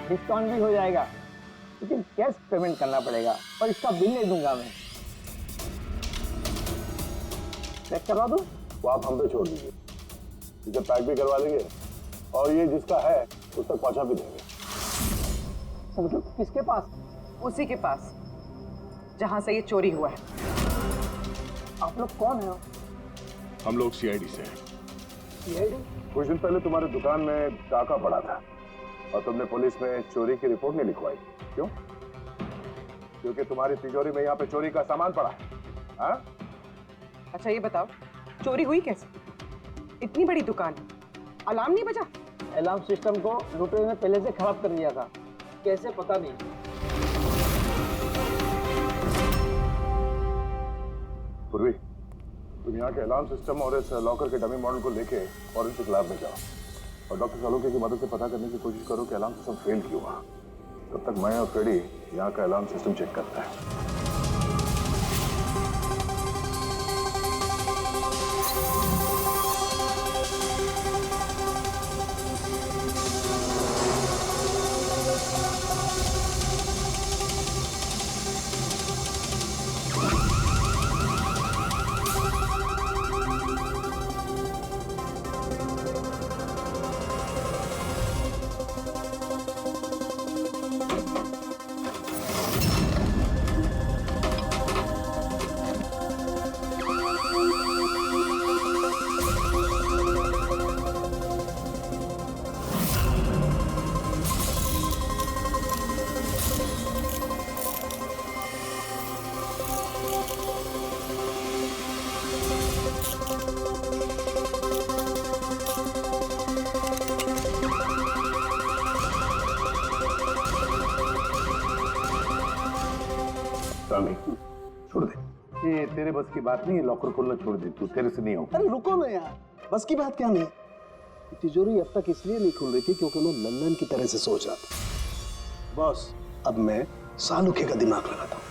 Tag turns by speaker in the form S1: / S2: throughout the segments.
S1: Discount भी हो जाएगा, लेकिन कैश पेमेंट करना पड़ेगा और इसका बिल नहीं दूंगा मैं। चेक करवा दूं?
S2: वो आप हम पे छोड़ दीजिए, इसे पैक भी करवा लेंगे और ये जिसका है उस तक पहुंचा भी देंगे।
S1: मतलब किसके पास?
S3: उसी के पास जहां से ये चोरी हुआ है।
S1: आप लोग कौन है?
S2: हम लोग सीआईडी से हैं।
S1: सीआईडी?
S2: कुछ दिन पहले तुम्हारी दुकान में डाका पड़ा था और तुमने पुलिस में चोरी की रिपोर्ट नहीं लिखवाई, क्यों? क्योंकि तुम्हारी तिजोरी में यहाँ पे चोरी का सामान पड़ा है। हाँ?
S3: अच्छा ये बताओ, चोरी हुई कैसे? इतनी बड़ी दुकान, अलार्म नहीं बजा?
S1: अलार्म सिस्टम को लुटेरे ने पहले से खराब कर दिया था, कैसे पता नहीं।
S2: पूर्वी, तुम यहाँ के अलार्म सिस्टम और इस लॉकर के डमी मॉडल को लेके फॉरेंसिक लैब में जाओ और डॉक्टर सालुके की मदद से पता करने की कोशिश करो कि अलार्म सिस्टम फेल क्यों हुआ। तब तक मैं और फ्रेडी यहाँ का अलार्म सिस्टम चेक करता है। छोड़ दे, ये तेरे बस की बात नहीं है, लॉकर खोलना छोड़ दे, तू तेरे से नहीं होगा।
S4: अरे रुको ना यार, बस की बात क्या नहीं। तिजोरी अब तक इसलिए नहीं खुल रही थी क्योंकि मैं लंदन की तरह से सोच रहा था। बॉस, अब मैं सालुके का दिमाग लगाता हूँ।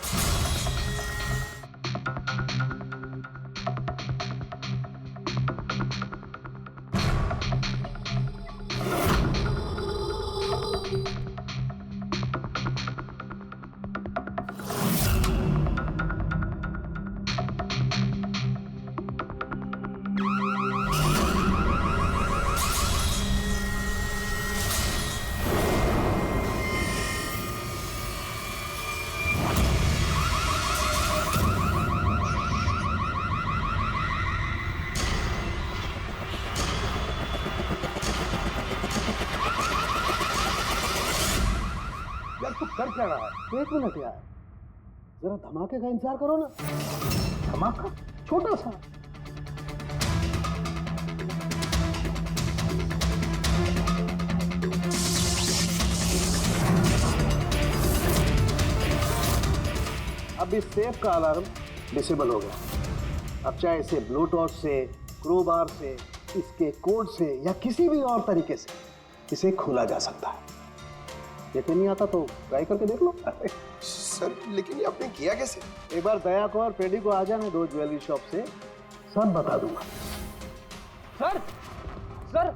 S1: यार तू कर क्या रहा है?
S4: एक मिनट यार, जरा धमाके का इंतजार करो ना।
S1: धमाका?
S4: छोटा सा। अब इस सेफ का अलार्म डिसेबल हो गया। अब चाहे इसे ब्लूटूथ से, क्रोबार से, इसके कोड से या किसी भी और तरीके से इसे खोला जा सकता है। यकीन नहीं आता तो ट्राई करके देख लो।
S5: सर लेकिन ये आपने किया कैसे?
S4: एक बार दया को और पेडी को आ जाने दो ज्वेलरी शॉप से, सब बता दूंगा।
S1: सर, सर,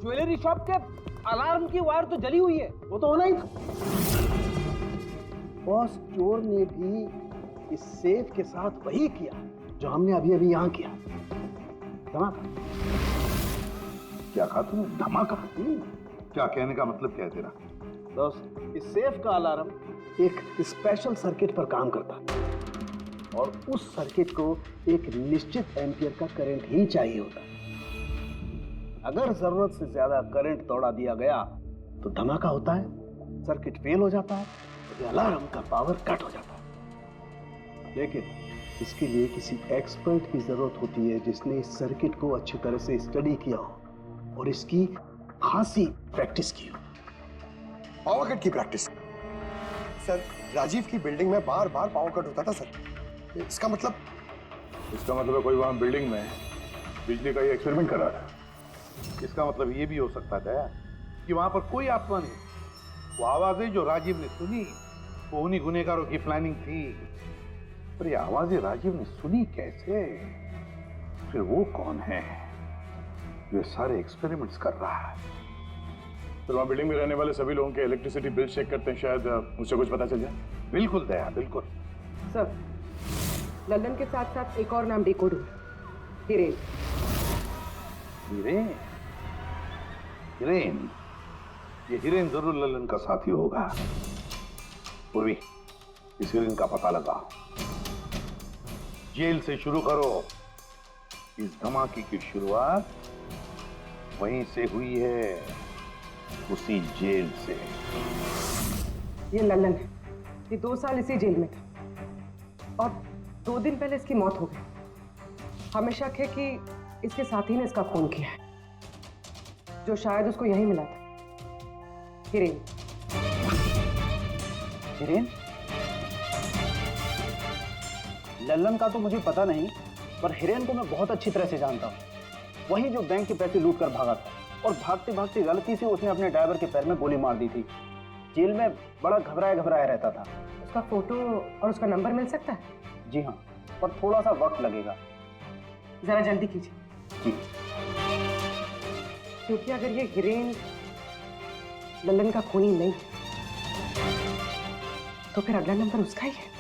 S1: ज्वेलरी शॉप के अलार्म की वायर तो जली हुई है।
S4: वो तो होना ही था। बॉस, चोर ने भी इस सेफ के साथ वही किया जो हमने अभी अभी यहां किया। धमाका।
S2: क्या कहा तुमने? धमाका? क्या कहने का मतलब क्या है तेरा?
S4: दोस्त, इस सेफ का अलार्म एक स्पेशल सर्किट पर काम करता है और उस सर्किट को एक निश्चित एम्पियर का करंट ही चाहिए होता है। अगर जरूरत से ज्यादा करंट तोड़ा दिया गया तो धमाका होता है, सर्किट फेल हो जाता है, तो अलार्म का पावर कट हो जाता है। लेकिन इसके लिए किसी एक्सपर्ट की जरूरत होती है जिसने इस सर्किट को अच्छी तरह से स्टडी किया हो और इसकी खासी प्रैक्टिस की हो।
S5: पावर कट की प्रैक्टिस? सर, राजीव की बिल्डिंग में बार बार पावर कट होता था सर। इसका मतलब?
S2: इसका मतलब कोई वहां बिल्डिंग में बिजली का ये एक्सपेरिमेंट कर रहा था।
S6: इसका मतलब ये भी हो सकता था कि वहां पर कोई आत्मा नहीं, वो आवाजें जो राजीव ने सुनी वो उन्हीं गुनहगारों की प्लानिंग थी। पर ये आवाजें राजीव ने सुनी कैसे? फिर वो कौन है जो सारे एक्सपेरिमेंट्स कर रहा है?
S2: तो वहाँ बिल्डिंग में रहने वाले सभी लोगों के इलेक्ट्रिसिटी बिल चेक करते हैं, शायद मुझसे कुछ पता चल जाए।
S6: बिल्कुल दया, बिल्कुल।
S3: सर, लल्लन के साथ साथ एक और नाम डिकोड हुआ, हिरेन।
S6: हिरेन? हिरेन? ये हिरेन जरूर लल्लन का साथी होगा। पूर्वी, इस हिरेन का पता लगाओ। जेल से शुरू करो। इस धमाके की शुरुआत वहीं से हुई है, उसी जेल से।
S3: ये लल्लन है, ये 2 साल इसी जेल में था और 2 दिन पहले इसकी मौत हो गई। हमें शक है कि इसके साथी ने इसका खून किया है, जो शायद उसको यहीं मिला था। हिरेन।
S7: हिरेन? लल्लन का तो मुझे पता नहीं, पर हिरेन को मैं बहुत अच्छी तरह से जानता हूँ। वही जो बैंक के पैसे लूट कर भागा था और भागते भागते गलती से उसने अपने ड्राइवर के पैर में गोली मार दी थी। जेल में बड़ा घबराया घबराया रहता था।
S3: उसका फोटो और उसका नंबर मिल सकता है?
S7: जी हाँ, पर थोड़ा सा वक्त लगेगा।
S3: जरा जल्दी कीजिए।
S7: जी।
S3: क्योंकि अगर ये हिरेन लल्लन का खूनी नहीं तो फिर अगला नंबर उसका ही है।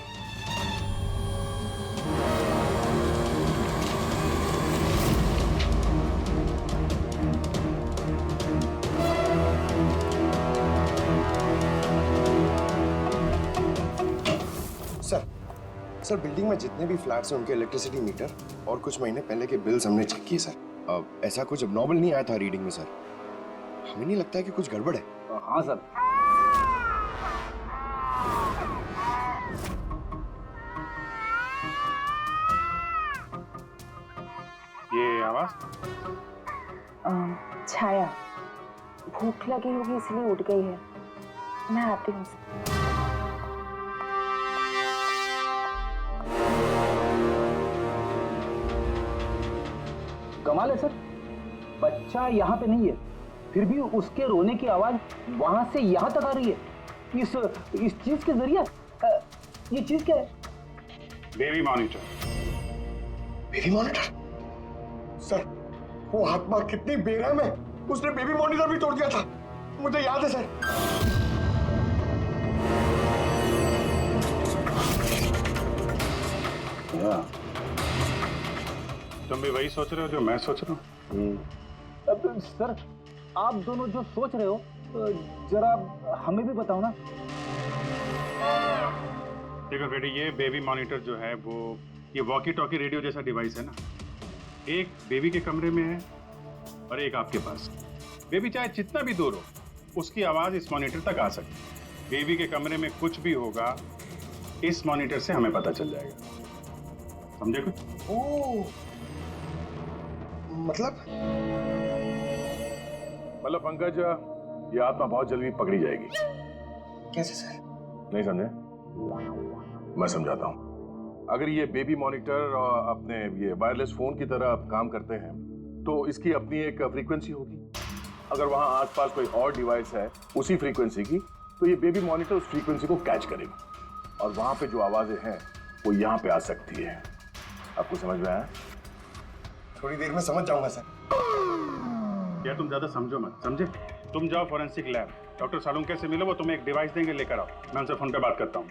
S5: सर बिल्डिंग में जितने भी फ्लैट्स हैं उनके इलेक्ट्रिसिटी मीटर और कुछ महीने पहले के बिल्स हमने चेक किए सर। ऐसा कुछ अबनॉर्मल नहीं आया था रीडिंग में सर। हमें नहीं लगता है कि कुछ गड़बड़ है।
S7: हाँ सर।
S6: ये आवाज?
S8: छाया, भूख लगी होगी इसलिए उठ गई है। मैं आती हूँ।
S7: कमाल है सर, बच्चा यहाँ पे नहीं है, फिर भी उसके रोने की आवाज वहां से यहाँ तक आ रही है। इस चीज के जरिए ये चीज क्या है?
S6: Baby monitor.
S5: Baby monitor? Sir वो आत्मा कितनी बेरहम है, उसने बेबी मॉनिटर भी तोड़ दिया था, मुझे याद है सर।
S6: तुम भी वही सोच रहे हो जो मैं सोच रहा हूँ?
S7: अब सर, आप दोनों जो सोच रहे हो जरा हमें भी बताओ ना।
S9: देखो बेटी, ये बेबी मॉनिटर जो है वो ये वॉकी टॉकी रेडियो जैसा डिवाइस है ना। एक बेबी के कमरे में है और एक आपके पास। बेबी चाहे जितना भी दूर हो, उसकी आवाज इस मॉनिटर तक आ सकती है। बेबी के कमरे में कुछ भी होगा, इस मॉनिटर से हमें पता चल जाएगा। समझे कुछ?
S5: ओह, मतलब
S2: पंकज, ये आत्मा बहुत जल्दी पकड़ी जाएगी।
S5: कैसे सर?
S2: नहीं समझे? मैं समझाता हूँ। अगर ये बेबी मॉनिटर अपने ये वायरलेस फोन की तरह काम करते हैं तो इसकी अपनी एक फ्रीक्वेंसी होगी। अगर वहां आसपास कोई और डिवाइस है उसी फ्रीक्वेंसी की, तो ये बेबी मॉनिटर उस फ्रीक्वेंसी को कैच करेगा और वहां पे जो आवाजें हैं वो यहाँ पे आ सकती है। आपको समझ में आया?
S5: थोड़ी देर में समझ जाऊंगा सर।
S9: क्या तुम ज्यादा समझो मत, समझे? तुम जाओ फॉरेंसिक लैब, डॉक्टर सालुंके से मिलो, वो तुम्हें एक डिवाइस देंगे, लेकर आओ। मैं उनसे फोन पे बात करता हूँ।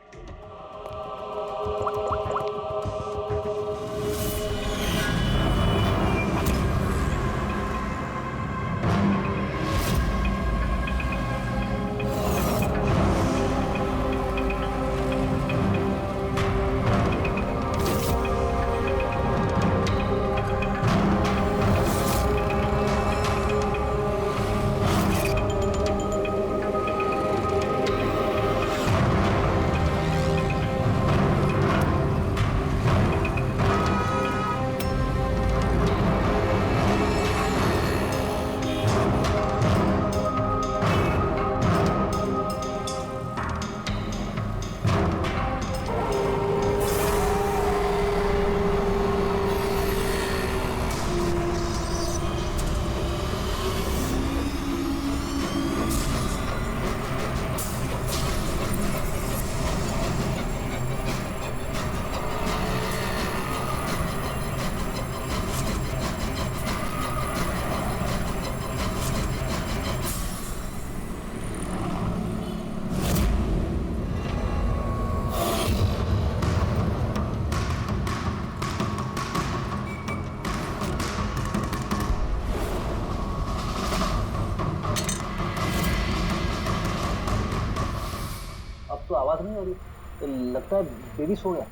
S7: आवाज नहीं हो रही, तो लगता है बेबी सो गया।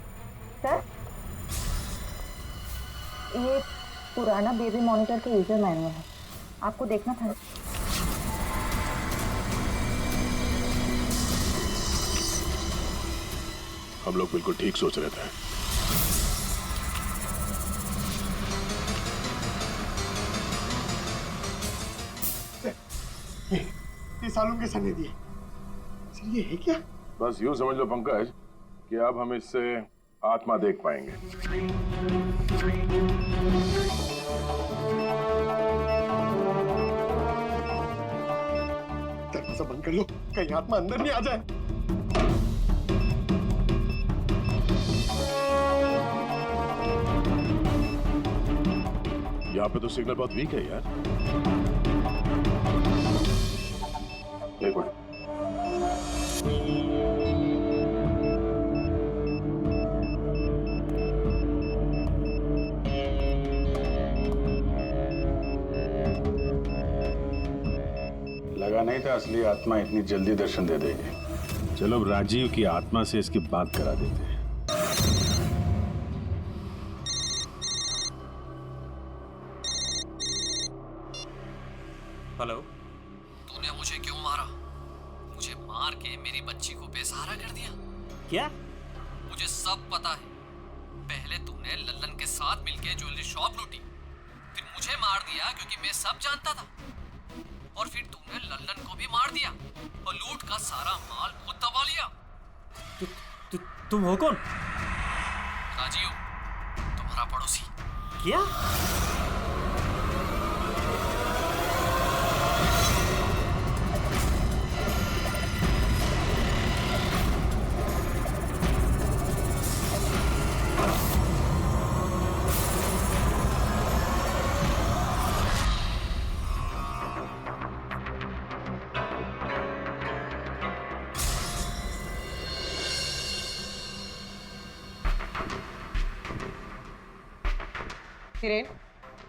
S8: सर, ये पुराना बेबी मॉनिटर का यूजर मैनुअल है, आपको देखना था।
S2: हम लोग बिल्कुल ठीक सोच रहे थे।
S5: ये सालों के सने दिए सर, ये है क्या?
S2: बस यूं समझ लो पंकज कि अब हम इससे आत्मा देख पाएंगे।
S5: दरवाजा बंद कर लो, कहीं आत्मा अंदर नहीं आ जाए।
S2: यहाँ पे तो सिग्नल बहुत वीक है यार। एक मिनट।
S9: लगा नहीं था असली आत्मा इतनी जल्दी दर्शन दे देगी। चलो अब राजीव की आत्मा से इसकी बात करा देते हैं।
S10: हेलो।
S11: तूने मुझे क्यों मारा? मुझे मार के मेरी बच्ची को बेसहारा कर दिया।
S10: क्या?
S11: मुझे सब पता है। पहले तूने लल्लन के साथ मिलके ज्वेलरी शॉप लूटी, फिर मुझे मार दिया क्योंकि मैं सब जानता था, और फिर तूने लल्लन को भी मार दिया और लूट का सारा माल खुद दबा लिया।
S10: तुम हो कौन?
S11: राजीव, तुम्हारा पड़ोसी।
S10: क्या?
S3: हिरेन,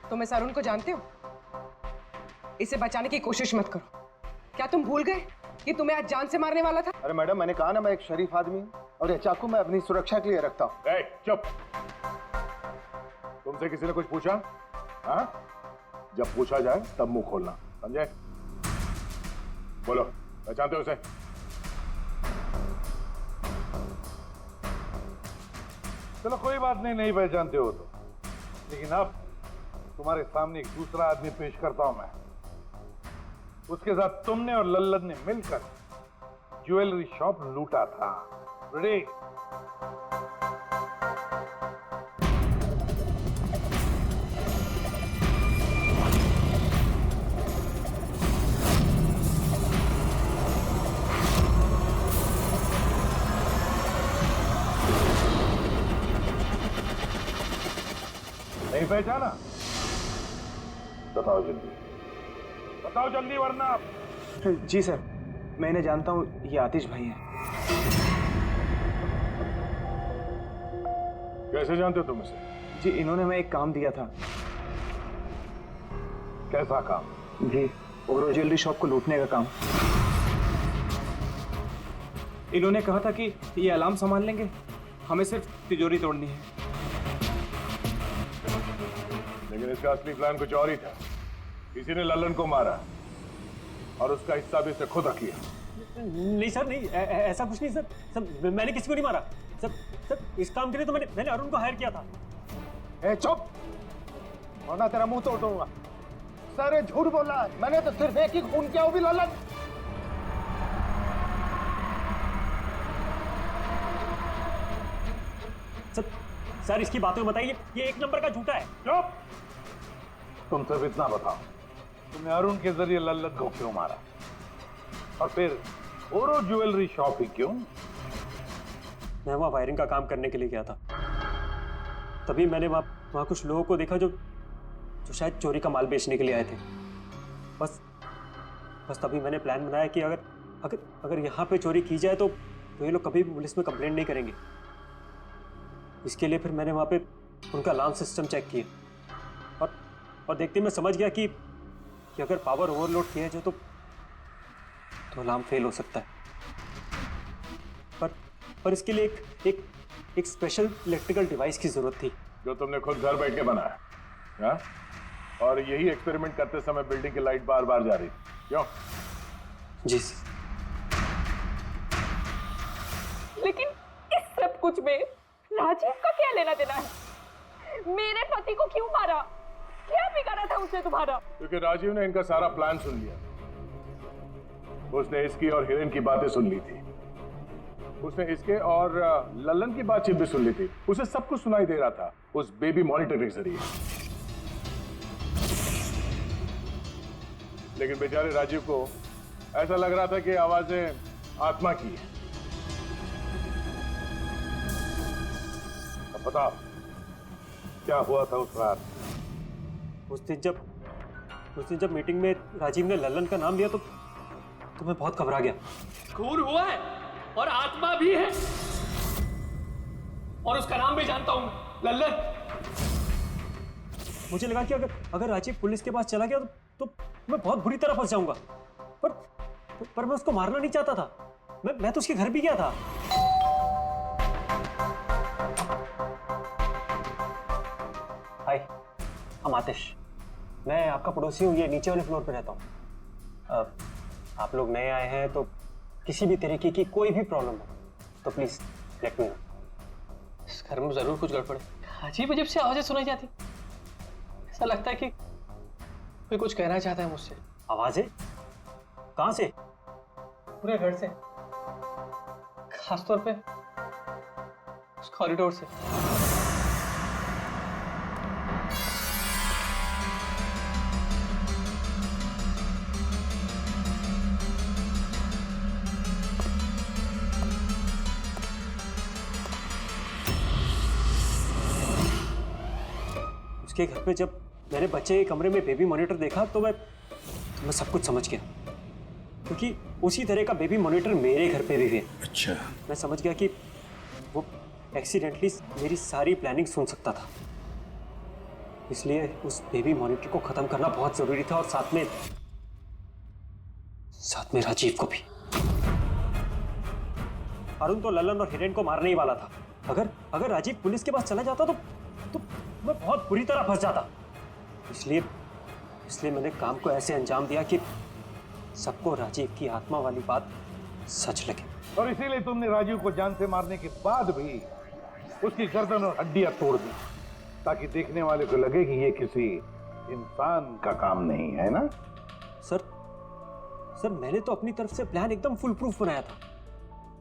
S3: तुम इस अरुण को जानते हो? इसे बचाने की कोशिश मत करो। क्या तुम भूल गए कि तुम्हें आज जान से मारने वाला था?
S4: अरे मैडम, मैंने कहा ना मैं एक शरीफ आदमी हूँ, और ये चाकू मैं अपनी सुरक्षा के लिए रखता हूँ।
S2: चुप। तुमसे किसी ने कुछ पूछा? हाँ? जब पूछा जाए तब मुंह खोलना, समझे? बोलो, पहचानते हो उसे?
S6: चलो कोई बात नहीं, नहीं पहचानते हो तो, लेकिन अब तुम्हारे सामने एक दूसरा आदमी पेश करता हूं मैं। उसके साथ तुमने और लल्लन ने मिलकर ज्वेलरी शॉप लूटा था। रेडी? नहीं पहचाना?
S2: बताओ जल्दी,
S6: बताओ जल्दी, वरना
S7: जी सर, मैं इन्हें जानता हूँ, ये आतिश भाई हैं।
S2: कैसे जानते हो तुम इसे?
S7: जी, इन्होंने हमें एक काम दिया था।
S6: कैसा काम?
S7: जी, ओरो ज्वेलरी शॉप को लूटने का काम। इन्होंने कहा था कि ये अलार्म संभाल लेंगे, हमें सिर्फ तिजोरी तोड़नी है।
S2: लेकिन इसका असली प्लान कुछ और ही था। किसी ने लल्लन को मारा और उसका हिस्सा भी इसे खुद किया।
S10: नहीं सर, नहीं, ऐसा कुछ नहीं सर। सर, मैंने किसी को नहीं मारा सर। सर, इस काम के लिए तो मैंने अरुण को हायर किया था।
S4: ए चुप, वरना तेरा मुंह तोड़ दूंगा। सर, ये झूठ बोल रहा है, मैंने तो सिर्फ एक ही खून किया, वो भी लल्लन।
S10: सर, इसकी बातें बताइए, ये एक नंबर का झूठा है।
S6: चुप! तुम सिर्फ इतना बताओ, तुमने अरुण के जरिए लल्लन को क्यों मारा, और फिर ओरो ज्वेलरी शॉप ही क्यों?
S10: मैं वहाँ वायरिंग का काम करने के लिए गया था। तभी मैंने वहाँ कुछ लोगों को देखा जो शायद चोरी का माल बेचने के लिए आए थे। बस तभी मैंने प्लान बनाया कि अगर यहाँ पे चोरी की जाए तो ये लोग कभी भी पुलिस में कंप्लेंट नहीं करेंगे। इसके लिए फिर मैंने वहाँ पे उनका अलार्म सिस्टम चेक किया, और देखते मैं समझ गया कि अगर पावर ओवरलोड किया जाए तो अलार्म फेल हो सकता है। पर और इसके लिए एक स्पेशल इलेक्ट्रिकल डिवाइस की जरूरत थी
S2: जो तुमने खुद घर बैठ के बनाया, हाँ? और यही एक्सपेरिमेंट करते समय बिल्डिंग की लाइट बार बार जा रही थी, क्यों?
S10: जी सर।
S8: लेकिन इस सब कुछ में राजीव का क्या लेना देना है? मेरे पति को क्यों मारा? क्या बिगाड़ा था उसने तुम्हारा?
S2: क्योंकि राजीव ने इनका सारा प्लान सुन लिया। उसने इसकी और हिरेन की बातें सुन ली थी। उसने इसके और लल्लन की बातचीत भी सुन ली थी। उसे सब कुछ सुनाई दे रहा था उस बेबी मॉनिटर के जरिए। लेकिन बेचारे राजीव को ऐसा लग रहा था कि आवाजें आत्मा की है। अब बताओ क्या हुआ था उस रात?
S10: उस दिन जब मीटिंग में राजीव ने लल्लन का नाम लिया तो मैं बहुत घबरा गया।
S11: खून हुआ है और आत्मा भी है, और उसका नाम भी जानता हूं, लल्लन।
S10: मुझे लगा कि अगर राजीव पुलिस के पास चला गया तो मैं बहुत बुरी तरह फंस जाऊंगा। पर मैं उसको मारना नहीं चाहता था। मैं तो उसके घर भी गया था। हाय, हम आतिश। मैं आपका पड़ोसी हूँ, ये नीचे वाले फ्लोर पे रहता हूँ। आप लोग नए आए हैं तो किसी भी तरीके की कोई भी प्रॉब्लम हो तो प्लीज लेट मी नो।
S11: इस घर में जरूर कुछ गड़बड़ है। अजीब अजीब से आवाजें सुनाई जाती। ऐसा लगता है कि कोई कुछ कहना चाहता है मुझसे।
S10: आवाजें? कहां से?
S11: पूरे घर से, खासतौर पे उस कॉरिडोर से।
S10: उसके घर पे जब मैंने बच्चे के कमरे में बेबी मॉनिटर देखा तो मैं सब कुछ समझ गया, क्योंकि उसी तरह का बेबी मॉनिटर मेरे घर पे भी है।
S5: अच्छा।
S10: मैं समझ गया कि वो एक्सीडेंटली मेरी सारी प्लानिंग सुन सकता था, इसलिए उस बेबी मॉनिटर को खत्म करना बहुत जरूरी था, और साथ में राजीव को भी। अरुण तो लल्लन और हिरेन को मारने ही वाला था। अगर राजीव पुलिस के पास चला जाता तो मैं बहुत बुरी तरह फंस जाता। इसलिए मैंने काम को ऐसे अंजाम दिया कि सबको राजीव की आत्मा वाली बात सच लगे।
S6: और इसीलिए तुमने राजीव को जान से मारने के बाद भी उसकी गर्दन और हड्डियां तोड़ दी, ताकि देखने वाले को लगे कि ये किसी इंसान का काम नहीं है ना?
S10: सर मैंने तो अपनी तरफ से प्लान एकदम फुल प्रूफ बनाया था,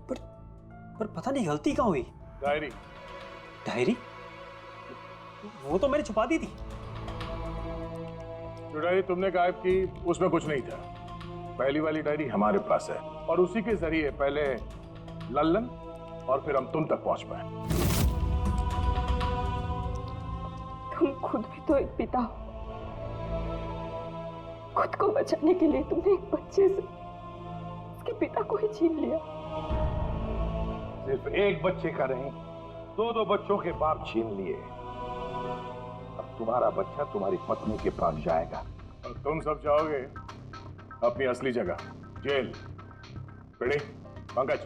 S10: पर पता नहीं गलती कहाँ हुई। डायरी? वो तो मैंने छुपा दी थी।
S2: जो डायरी तुमने गायब की उसमें कुछ नहीं था। पहली वाली डायरी हमारे पास है, और उसी के जरिए पहले लल्लन और फिर हम तुम तक पहुंच पाए।
S8: तुम खुद भी तो एक पिता हो। खुद को बचाने के लिए तुमने एक बच्चे से उसके पिता को ही छीन लिया।
S6: सिर्फ एक बच्चे का नहीं, दो बच्चों के बाप छीन लिए। अब तुम्हारा बच्चा तुम्हारी पत्नी के पास जाएगा
S2: और तुम सब जाओगे अपनी असली जगह, जेल। पिड़ी, पंकज।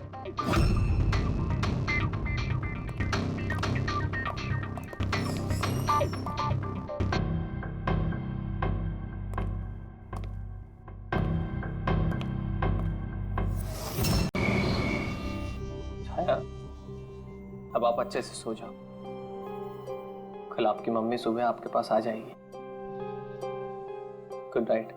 S11: छाया, अब आप अच्छे से सो जाओ। कल आपकी मम्मी सुबह आपके पास आ जाएगी। Good night.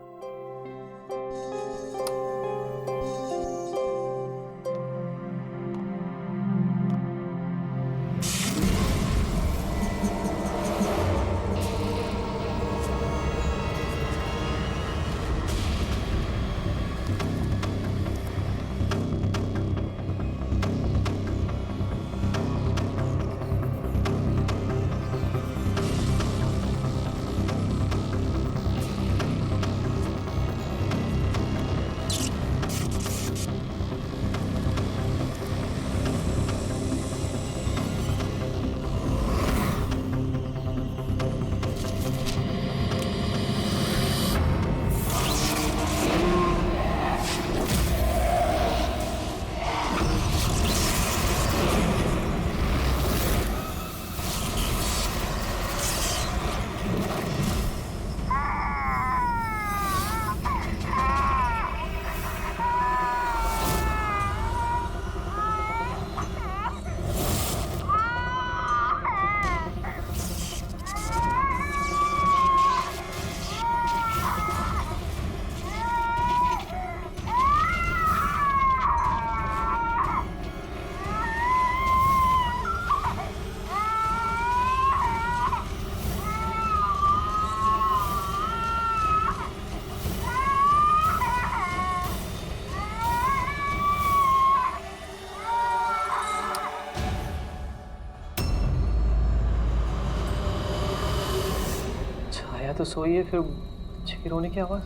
S11: तो सोई है, फिर बच्चे के रोने की आवाज।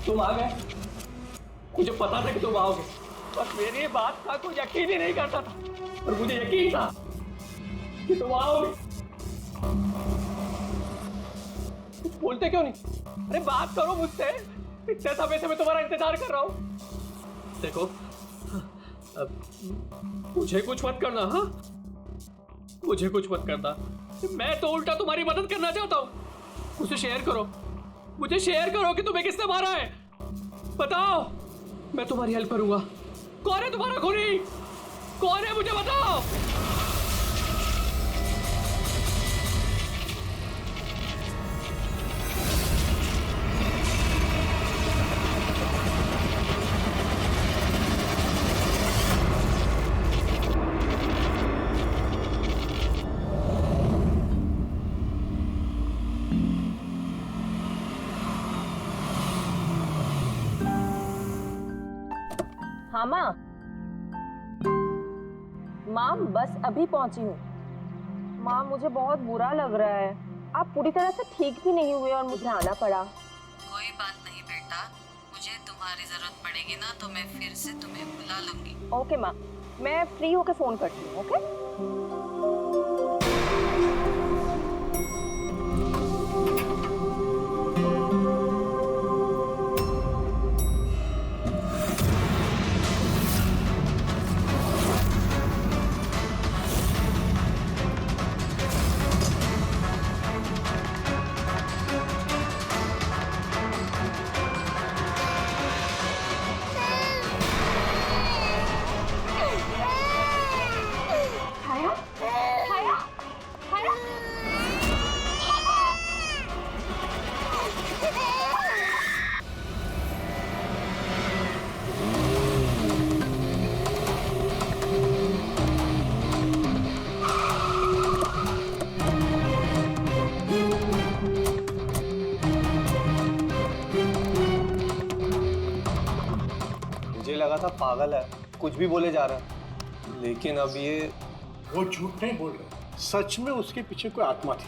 S1: तुम आ गए, मुझे पता था कि तुम आओगे, बस मेरी बात का कोई यकीन ही नहीं करता था, और मुझे यकीन था कि तुम आओगे। कुछ बोलते क्यों नहीं? अरे बात करो मुझसे, इतने समय से मैं तुम्हारा इंतजार कर रहा हूँ। देखो, अब मुझे कुछ मत करना, हाँ? मुझे कुछ मत करना, मैं तो उल्टा तुम्हारी मदद करना चाहता हूँ। मुझे शेयर करो, मुझे शेयर करो कि तुम्हें किसने मारा है, बताओ, मैं तुम्हारी हेल्प करूंगा। कौन है तुम्हारा खूनी? कौन है, मुझे बताओ।
S8: हाँ माँ, माँ बस अभी पहुंची हूँ। माँ मुझे बहुत बुरा लग रहा है, आप पूरी तरह से ठीक भी नहीं हुए और मुझे आना पड़ा।
S12: कोई बात नहीं बेटा, मुझे तुम्हारी जरूरत पड़ेगी ना तो मैं फिर से तुम्हें बुला लूंगी।
S8: ओके माँ, मैं फ्री होकर फोन करती हूँ। ओके।
S7: मुझे लगा था पागल है, कुछ भी बोले जा रहा है, लेकिन अब ये
S4: वो झूठ नहीं बोल रहे, सच में उसके पीछे कोई आत्मा थी।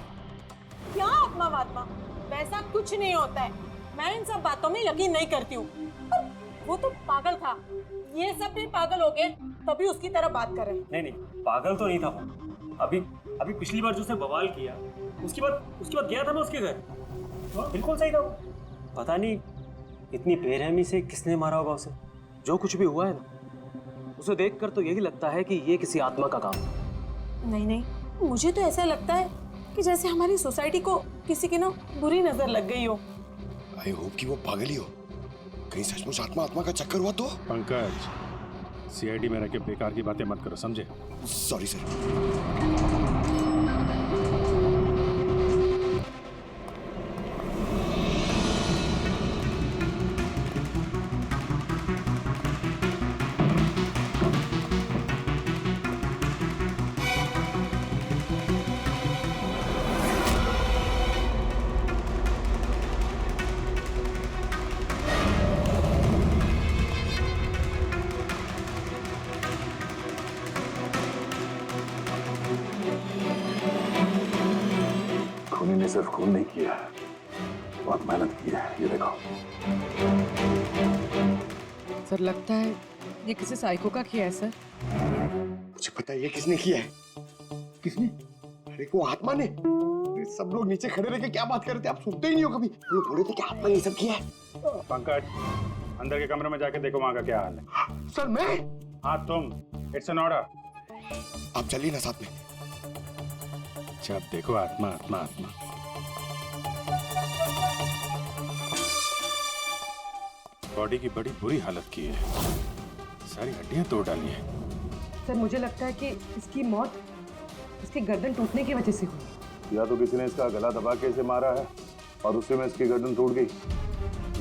S13: क्या आत्मा वात्मा? वैसा कुछ नहीं होता है, मैं इन सब बातों में यकीन नहीं करती हूँ। वो तो पागल था, ये सब भी पागल हो गए तभी उसकी तरह बात कर रहे हैं।
S10: नहीं, पागल तो नहीं था वो। अभी पिछली बार जो उसने बवाल किया, उसके बाद गया था मैं उसके घर, बिल्कुल सही था वो। पता नहीं इतनी बेरहमी से किसने मारा होगा उसे।
S1: जो कुछ भी हुआ है ना, उसे देखकर तो यही लगता है कि ये किसी आत्मा का काम है।
S13: नहीं, मुझे तो ऐसा लगता है कि जैसे हमारी सोसाइटी को किसी की ना बुरी नजर लग गई हो।
S5: आई होप कि वो पागल ही हो, कहीं सचमुच आत्मा का चक्कर हुआ तो।
S9: पंकज, सीआईडी में रह के बेकार की बातें मत करो, समझे?
S5: Sorry sir.
S2: खूनी ने सिर्फ खून नहीं किया, बहुत मेहनत की है, ये देखो।
S3: सर लगता है ये किसी साइको का किया है सर।
S5: मुझे पता है ये किसने किया है। किसने? अरे वो आत्मा ने। सब लोग नीचे खड़े रह के क्या बात कर रहे थे? आप सुनते ही नहीं हो कभी। हम लोग बोले थे कि आपने ये सब किया है।
S9: पंकज, अंदर के कमरे में जाके देखो वहां का क्या हाल है।
S5: सर मैं?
S9: हाँ तुम, इट्स एन ऑर्डर।
S5: आप चलिए ना साथ में।
S9: अच्छा अब देखो, आत्मा आत्मा आत्मा। बॉडी की बड़ी बुरी हालत की है, सारी हड्डियां तोड़ डाली है।
S3: सर मुझे लगता है कि इसकी मौत इसकी गर्दन टूटने की वजह से हुई।
S2: या तो किसी ने इसका गला दबा के इसे मारा है और उसी में इसकी गर्दन टूट गई,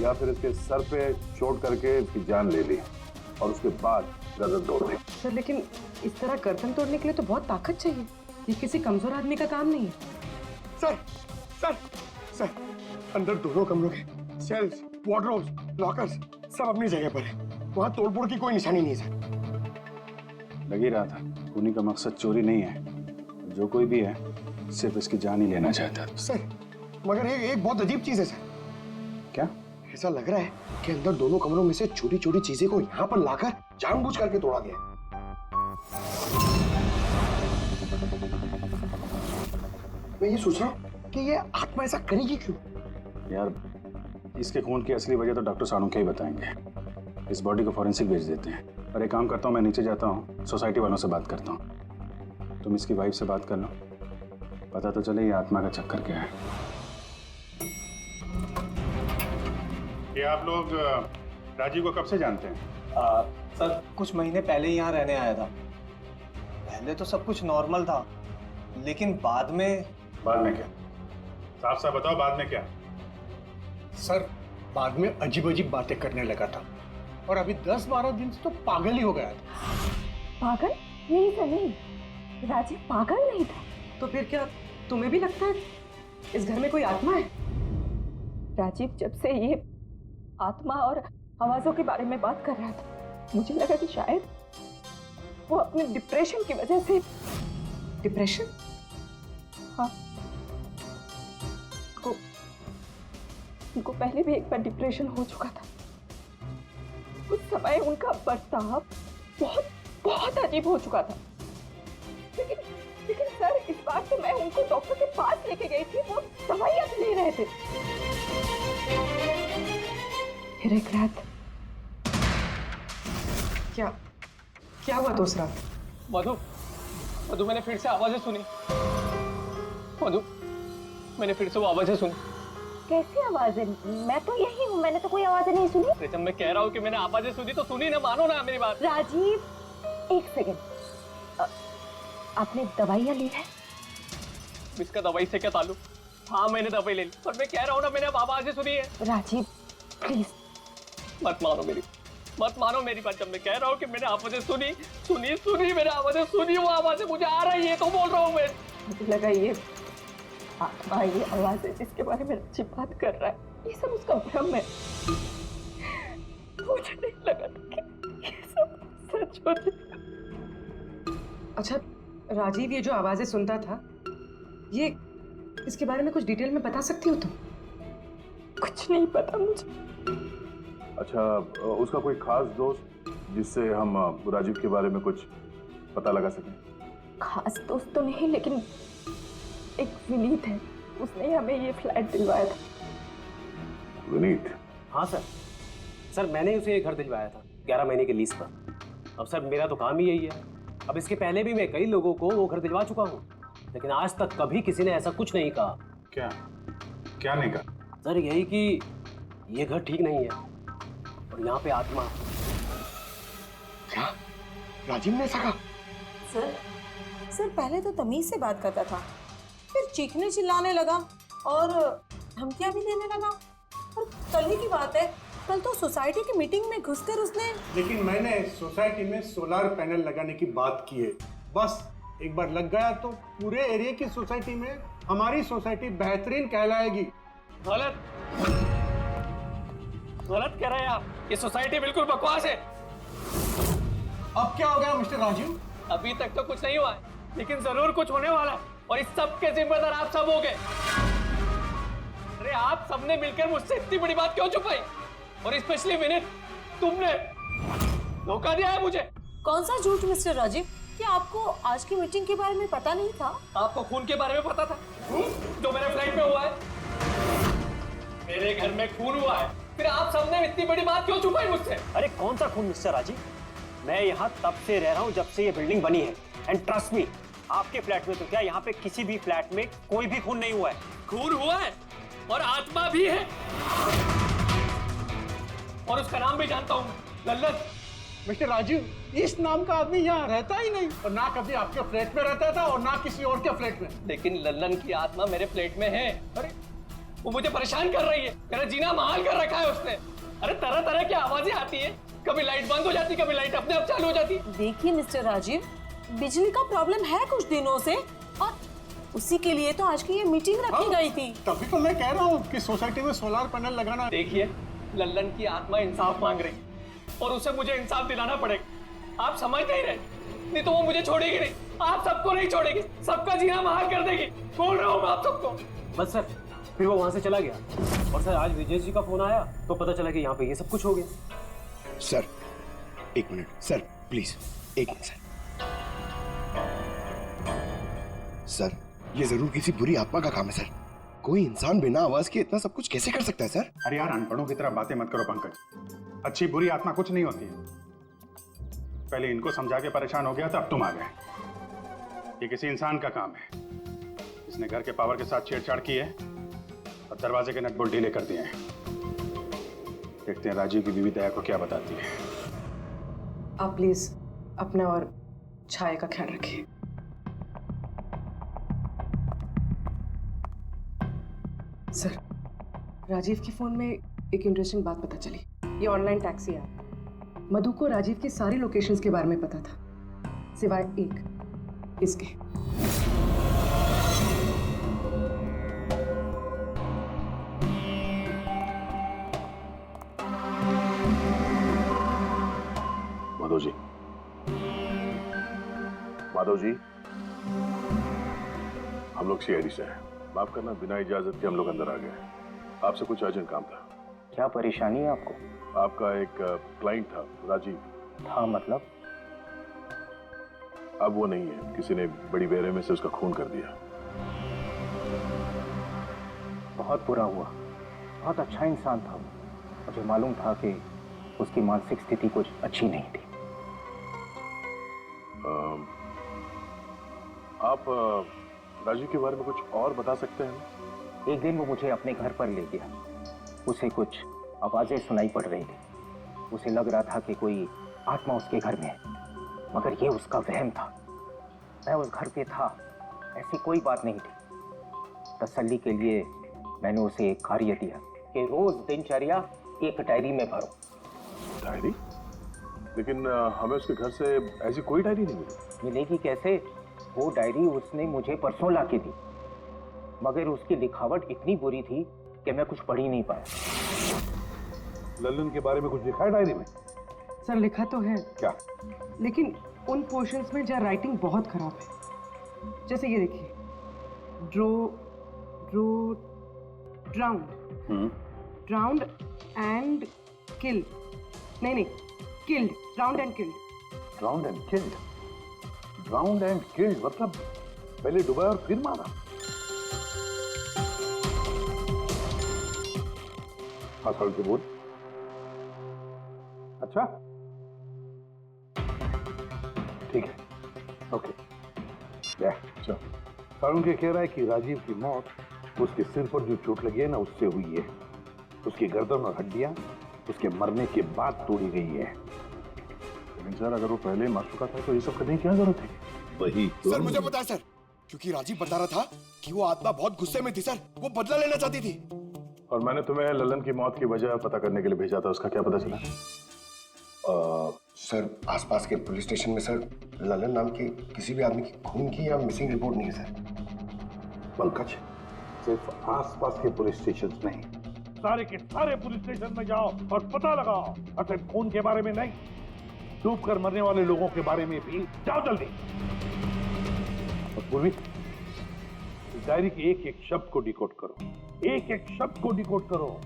S2: या फिर इसके सर पे चोट करके इसकी जान ले ली और उसके बाद गर्दन तोड़ दी।
S3: सर लेकिन इस तरह गर्दन तोड़ने के लिए तो बहुत ताकत चाहिए, ये किसी कमजोर आदमी का काम नहीं है।
S5: सर सर सर, अंदर दोनों कमरों के सेल्स, वार्डरोब्स, लॉकर्स सब अपनी जगह पर है। वहां तोड़फोड़ की कोई निशानी नहीं है सर।
S9: लग ही रहा था, उन्हीं का मकसद चोरी नहीं है, जो कोई भी है सिर्फ इसकी जान ही लेना चाहता था।
S5: सर मगर एक बहुत अजीब चीज है सर।
S9: क्या?
S5: ऐसा लग रहा है कि अंदर दोनों कमरों में से छोटी छोटी चीजें को यहाँ पर लाकर जानबूझ करके तोड़ा गया। मैं ये सोच रहा हूँ कि ये आत्मा ऐसा करेगी क्यों?
S9: यार इसके खून की असली वजह तो डॉक्टर साणुखे ही बताएंगे। इस बॉडी को फॉरेंसिक भेज देते हैं। और एक काम करता हूँ, मैं नीचे जाता हूँ, सोसाइटी वालों से बात करता हूँ। तुम इसकी वाइफ से बात कर लो, पता तो चले ये आत्मा का चक्कर क्या है। ये आप लोग राजीव को कब से जानते हैं?
S7: सर कुछ महीने पहले ही यहाँ रहने आया था। पहले तो सब कुछ नॉर्मल था, लेकिन बाद में
S9: क्या? साफ साफ बताओ, बाद में क्या?
S4: सर बाद में अजीब अजीब बातें करने लगा था और अभी 10-12 दिन से तो पागल ही हो गया था।
S8: पागल? नहीं सर नहीं, राजीव पागल नहीं था।
S3: तो फिर क्या तुम्हें भी लगता है इस घर में कोई आत्मा है?
S8: राजीव जब से ये आत्मा और आवाजों के बारे में बात कर रहा था, मुझे लगा कि शायद वो अपने डिप्रेशन की वजह से।
S3: डिप्रेशन?
S8: हाँ, उनको पहले भी एक बार डिप्रेशन हो चुका था। उस समय उनका बर्ताव बहुत बहुत अजीब हो चुका था। लेकिन सर इस बार तो मैं उनको डॉक्टर के पास लेके गई थी, वो दवाइयां ले रहे थे।
S3: फिर एक रात क्या हुआ दूसरा?
S1: मधु मैंने फिर से आवाजें सुनी। मधु मैंने फिर से वो आवाजें सुनी।
S8: कैसी आवाजें? मैं तो यही हूँ, मैंने तो कोई आवाजें नहीं सुनी।
S1: जब मैं कह रहा हूँ कि मैंने आवाजें सुनी तो सुनी ना, मानो ना मेरी बात।
S8: राजीव एक सेकंड, आपने दवाइयाँ ली है?
S1: इसका दवाई से क्या ताल्लुक? हाँ मैंने दवाई ले ली, पर मैं कह रहा हूँ ना मैंने अब आवाजें सुनी है।
S8: राजीव प्लीज
S1: मत मानो मेरी बात। जब मैं कह रहा हूँ कि मैंने आवाजें सुनी मैंने आवाजें सुनी, वो आवाजें मुझे आ रही है तो बोल रहा हूँ मैं।
S8: मुझे लगा ये आत्मा, ये आवाज है जिसके बारे में राजीव बात कर रहा है, ये सब उसका भ्रम है। मुझे नहीं लगा कि ये सब सच हो जाएगा।
S3: अच्छा राजीव ये जो आवाजें सुनता था, ये इसके बारे में कुछ डिटेल में बता सकती हो तुम?
S8: कुछ नहीं पता मुझे।
S2: अच्छा उसका कोई खास दोस्त जिससे हम राजीव के बारे में कुछ पता लगा सकें?
S8: खास दोस्त तो नहीं, लेकिन एक विनीत है, उसने हमें ये फ्लैट दिलवाया था।
S2: विनीत?
S14: हाँ सर मैंने उसे ये घर दिलवाया था 11 महीने के लीज पर। अब सर मेरा तो काम ही यही है। अब इसके पहले भी मैं कई लोगों को वो घर दिलवा चुका हूँ, लेकिन आज तक कभी किसी ने ऐसा कुछ नहीं कहा।
S9: क्या नहीं कहा?
S14: सर यही कि ये घर ठीक नहीं है और यहाँ पे आत्मा।
S5: क्या राजीव ने ऐसा कहा?
S13: सर पहले तो तमीज से बात करता था, फिर चीखने चिल्लाने लगा और धमकियां भी देने लगा। और कल ही की बात है, कल तो सोसाइटी की मीटिंग में घुसकर उसने।
S4: लेकिन मैंने सोसाइटी में सोलार पैनल लगाने की बात की है, बस एक बार लग गया तो पूरे एरिया की सोसाइटी में हमारी सोसाइटी बेहतरीन कहलाएगी।
S1: गलत कह रहे हैं आप, ये सोसाइटी बिल्कुल बकवास है।
S4: अब क्या हो गया मिस्टर राजीव?
S1: अभी तक तो कुछ नहीं हुआ है, लेकिन जरूर कुछ होने वाला है और इस सब के जिम्मेदार आप सब हो गए। अरे आप सबने मिलकर मुझसे इतनी बड़ी बात क्यों छुपाई? और स्पेशली विनीत, तुमने धोखा दिया है मुझे।
S13: कौन सा झूठ मिस्टर राजीव? क्या आपको आज की मीटिंग के बारे में पता नहीं था?
S1: आपको खून के बारे में पता था जो मेरे फ्लाइट में हुआ है? मेरे घर में खून हुआ है, फिर आप सबने इतनी बड़ी बात क्यों छुपाई मुझसे?
S10: अरे कौन सा खून मिस्टर राजीव? मैं यहाँ तब से रह रहा हूँ जब से ये बिल्डिंग बनी है, एंड ट्रस्ट मी, आपके फ्लैट में तो क्या, यहाँ पे किसी भी फ्लैट में कोई भी खून नहीं हुआ है।
S1: खून हुआ है और आत्मा भी है, और उसका नाम भी जानता हूँ, लल्लन।
S4: मिस्टर राजीव, इस नाम का आदमी यहाँ रहता ही नहीं, और ना कभी आपके फ्लैट में रहता था और ना किसी और के फ्लैट में।
S1: लेकिन लल्लन की आत्मा मेरे फ्लैट में है। अरे वो मुझे परेशान कर रही है, मेरा जीना महाल कर रखा है उसने। अरे तरह तरह की आवाजें आती है, कभी लाइट बंद हो जाती, कभी लाइट अपने आप चालू हो जाती।
S13: देखिए मिस्टर राजीव, बिजली का प्रॉब्लम है कुछ दिनों से, और उसी के लिए तो आज की ये मीटिंग रखी गई थी।
S4: तभी तो मैं कह रहा हूँ कि सोसाइटी में सोलर पैनल लगाना।
S1: देखिए, लल्लन की आत्मा इंसाफ मांग रही और उसे मुझे इंसाफ दिलाना पड़ेगा। आप समझ नहीं रहे, नहीं तो वो मुझे छोड़ेगी नहीं। आप सबको नहीं छोड़ेगी, सबका जीना महाल कर देगी। बोल रहा हूँ मैं आप सबको।
S14: बस सर, फिर वो वहां से चला गया, और सर आज विजय जी का फोन आया तो पता चला कि यहाँ पे ये सब कुछ हो गया।
S5: सर एक मिनट सर, प्लीज एक मिनट सर। सर ये जरूर किसी बुरी आत्मा का काम है सर। कोई इंसान बिना आवाज के इतना सब कुछ कैसे कर सकता है सर?
S9: अरे यार, अनपढ़ों की तरह बातें मत करो पंकज। अच्छी बुरी आत्मा कुछ नहीं होती है। पहले इनको समझा के परेशान हो गया था, अब तुम आ गए। ये किसी इंसान का काम है। इसने घर के पावर के साथ छेड़छाड़ की है और दरवाजे के नट बोल्ट ढीले कर दिए हैं। देखते हैं राजीव की बीवी दया को क्या बताती है।
S3: आप प्लीज अपना और छाया का ख्याल रखिए। सर, राजीव के फोन में एक इंटरेस्टिंग बात पता चली। ये ऑनलाइन टैक्सी ऐप, मधु को राजीव की सारी लोकेशंस के बारे में पता था, सिवाय एक, इसके।
S2: माधव जी, माधव जी, हम लोग सीआईडी से हैं। माफ करना, बिना इजाजत के हम लोग अंदर आ गए। आपसे कुछ अर्जेंट काम था।
S7: क्या परेशानी है आपको?
S2: आपका एक क्लाइंट था, राजीव।
S7: हाँ मतलब?
S2: अब वो नहीं है, किसी ने बड़ी बेरहमी से उसका खून कर दिया।
S7: बहुत बुरा हुआ। बहुत अच्छा इंसान था। मुझे मालूम था कि उसकी मानसिक स्थिति कुछ अच्छी नहीं थी।
S2: आप राजीव के बारे में कुछ और बता सकते हैं?
S7: एक दिन वो मुझे अपने घर पर ले गया। उसे कुछ आवाजें सुनाई पड़ रही थी। उसे लग रहा था कि कोई आत्मा उसके घर में है, मगर ये उसका वहम था। मैं उस घर पे था, ऐसी कोई बात नहीं थी। तसल्ली के लिए मैंने उसे एक कार्य दिया कि रोज दिनचर्या एक डायरी में भरो।
S2: डायरी? लेकिन हमें उसके घर से ऐसी कोई डायरी नहीं मिली।
S7: मिलेगी कैसे? वो डायरी उसने मुझे परसों ला के दी, मगर उसकी लिखावट इतनी बुरी थी कि मैं कुछ पढ़ ही नहीं पाया।
S6: लल्लन के बारे में कुछ लिखा है डायरी में?
S3: सर लिखा तो है।
S6: क्या?
S3: लेकिन उन पोर्शंस में जहाँ राइटिंग बहुत खराब है। जैसे ये देखिए, ड्राउंड एंड किल। नहीं, killed, drowned and killed.
S6: Drowned and killed? Drowned and killed मतलब पहले डुबाया और फिर मारा? हाँ सर के बोल। अच्छा ठीक है, ओके। चलो, सारुण के कह रहा है कि राजीव की मौत उसके सिर पर जो चोट लगी है ना, उससे हुई है। उसकी गर्दन और हड्डियां उसके मरने के बाद तोड़ी गई है।
S2: लेकिन सर, अगर वो पहले मर चुका था तो ये सब करने की क्या जरूरत है?
S6: वही तो।
S5: सर मुझे पता है सर, क्योंकि राजीव बता रहा था कि वो आत्मा बहुत गुस्से में थी सर, वो बदला लेना चाहती थी।
S2: और मैंने तुम्हें लल्लन की मौत की वजह पता करने के लिए भेजा था, उसका क्या पता चला?
S5: सर आसपास के पुलिस स्टेशन में सर लल्लन नाम के किसी भी आदमी की खून की या मिसिंग रिपोर्ट नहीं है सर।
S6: पंकज, सिर्फ आसपास के पुलिस स्टेशन नहीं, सारे के सारे पुलिस स्टेशन में जाओ और पता लगाओ। और सिर्फ खून के बारे में नहीं, डूब कर मरने वाले लोगों के बारे में भी जाओ जल्दी। और पूर्वी, डायरी के एक एक शब्द को डिकोड करो, एक एक शब्द को डिकोड करो।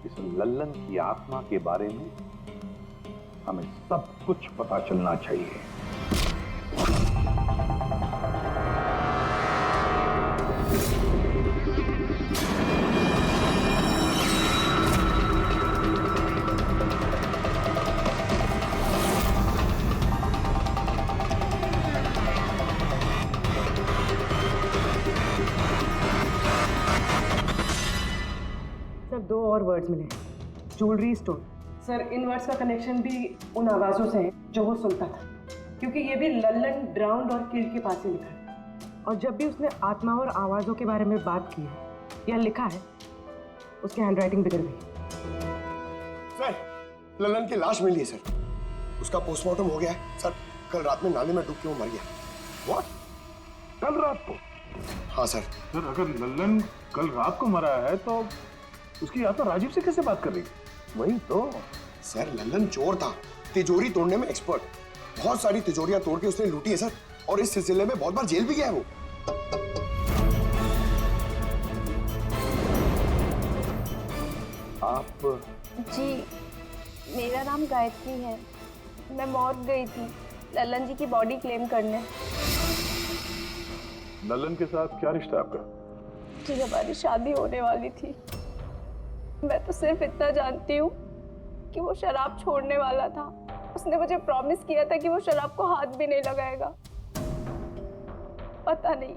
S6: इस लल्लन की आत्मा के बारे में हमें सब कुछ पता चलना चाहिए।
S3: सर 2 और वर्ड्स मिले, ज्वेलरी स्टोर। सर इन वर्ड्स का कनेक्शन भी उन आवाज़ों से है जो वो सुनता था, क्योंकि ये भी लल्लन ड्राउन्ड और किल्ड के पास ही लिखा है। और जब भी उसने आत्मा और आवाज़ों के बारे में बात की है या लिखा है, उसकी हैंडराइटिंग बिगड़ गई।
S5: सर ललन की लाश मिली है सर, उसका पोस्टमार्टम हो गया है सर। कल रात में नाले में डूब के वो मर गया।
S6: व्हाट? कल रात को?
S5: हाँ सर।
S6: सर अगर लल्लन कल रात को मरा है तो उसकी आत्मा राजीव से कैसे बात कर रही है? वही तो
S5: सर, लल्लन चोर था, तिजोरी तोड़ने में एक्सपर्ट। बहुत सारी तिजोरियां तोड़ के उसने लूटी है सर, और इस सिलसिले में बहुत बार जेल भी गया है वो।
S6: आप?
S8: जी मेरा नाम गायत्री है। मैं मौत गई थी लल्लन जी की बॉडी क्लेम करने।
S6: लल्लन के साथ क्या रिश्ता है आपका?
S8: जी हमारी शादी होने वाली थी। मैं तो सिर्फ इतना जानती हूँ कि वो शराब छोड़ने वाला था। उसने मुझे प्रॉमिस किया था कि वो शराब को हाथ भी नहीं लगाएगा। पता नहीं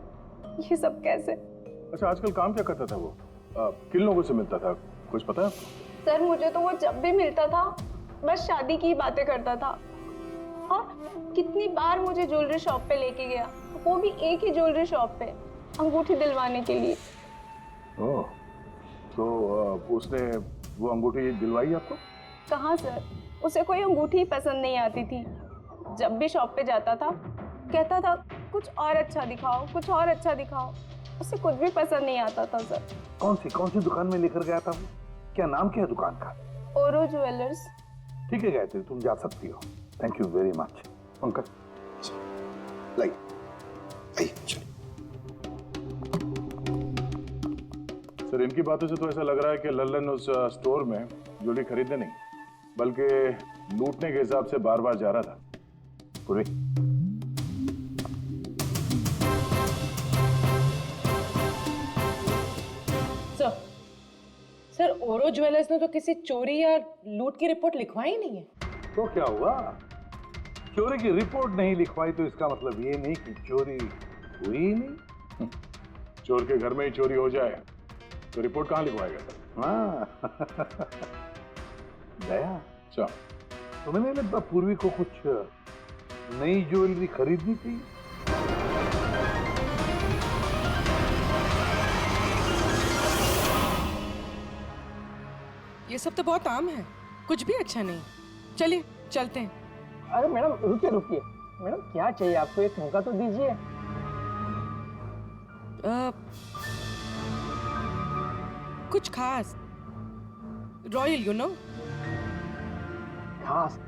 S8: ये सब कैसे।
S6: अच्छा, आजकल काम क्या करता था वो? किन लोगों से मिलता था, कुछ पता है आपको?
S8: सर मुझे तो वो जब भी मिलता था बस शादी की बातें करता था, और कितनी बार मुझे ज्वेलरी शॉप पे लेके गया, वो भी एक ही ज्वेलरी शॉप पे, अंगूठी दिलवाने के लिए।
S6: ओह, तो उसने वो अंगूठी दिलवाई आपको?
S8: कहाँ सर, उसे कोई अंगूठी पसंद नहीं आती थी। जब भी शॉप पे जाता था कहता था कुछ और अच्छा दिखाओ, कुछ और अच्छा दिखाओ। उसे कुछ भी पसंद नहीं आता था सर।
S6: कौन सी दुकान में लेकर गया था वो? क्या नाम क्या है दुकान का?
S8: ओरो ज्वेलर्स।
S6: ठीक है गायत्री, तुम जा सकती हो। Thank you very much. Pankaj
S5: like
S6: sir, इनकी बातों से तो ऐसा लग रहा है कि लल्लन उस स्टोर में ज्वेलरी खरीदने नहीं बल्कि लूटने के हिसाब से बार बार जा रहा था। पूरी
S3: सर ओरो ज्वेलर्स ने तो किसी चोरी या लूट की रिपोर्ट लिखवाई नहीं है।
S6: तो क्या हुआ? चोरी की रिपोर्ट नहीं लिखवाई तो इसका मतलब ये नहीं कि चोरी हुई ही नहीं। चोर के घर में ही चोरी हो जाए तो रिपोर्ट कहाँ लिखवाएगा सर? हाँ दया, अच्छा तुम्हें नहीं लगता पूर्वी को कुछ नई ज्वेलरी खरीदनी थी?
S3: ये सब तो बहुत आम है, कुछ भी अच्छा नहीं। चलिए चलते हैं।
S15: अरे मैडम रुकिए रुकिए, मैडम क्या चाहिए आपको, एक मौका तो दीजिए।
S3: कुछ खास, रॉयल यू नो।
S15: खास?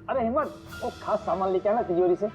S15: अरे हिम्मत, वो खास सामान लेके आना तिजोरी से।